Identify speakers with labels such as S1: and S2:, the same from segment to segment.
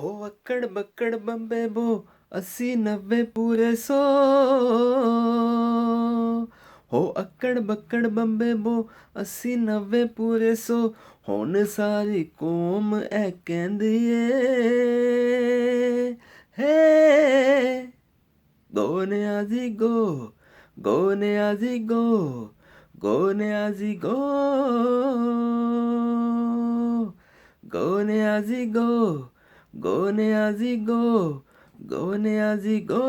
S1: हो अक्कड़ बक्कड़ बम्बे बो 80 90 पूरे 100 हो अक्कड़ बक्कड़ बम्बे बो 80 90 पूरे 100 हुण सारी कौम ऐ कहंदी ਏ हे गो नियाज़ी गो नियाज़ी गो नियाज़ी गो नियाज़ी गो नियाज़ी गो नियाज़ी गो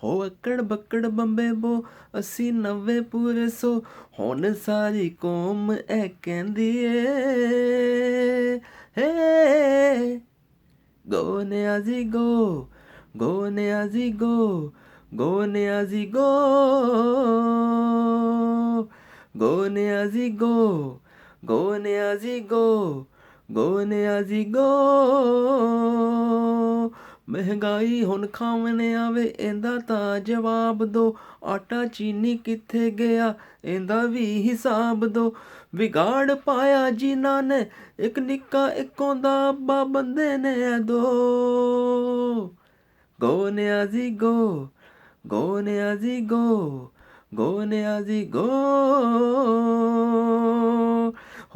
S1: हो अक्कड़ बक्कड़ बम्बे बो 80 90 पूरे 100 हुण सारी कौम ऐ कहंदी ਏ हे गो नियाज़ी गो नियाज़ी गो नियाज़ी गो नियाज़ी गो नियाज़ी गो नियाज़ी गो महंगाई हुण खावने आवे एंदा तां जवाब दो आटा चीनी कित्थे गया एंदा भी हिसाब दो विगाड़ पाया जिन्हां ने एक निक्का इक होंदा अब्बा बंदे ने दो नियाज़ी गो नियाज़ी गो नियाज़ी गो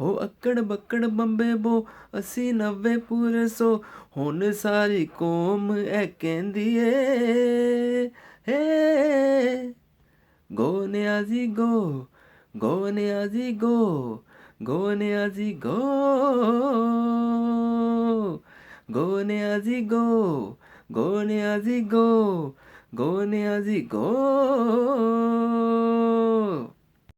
S1: हो अक्कड़ बक्कड़ बम्बे बो 80 90 पूरे 100 हुण सारी कौम ऐ कहंदी ਏ हे गो नियाज़ी गो नियाज़ी गो नियाज़ी गो नियाज़ी गो नियाज़ी गो नियाज़ी गो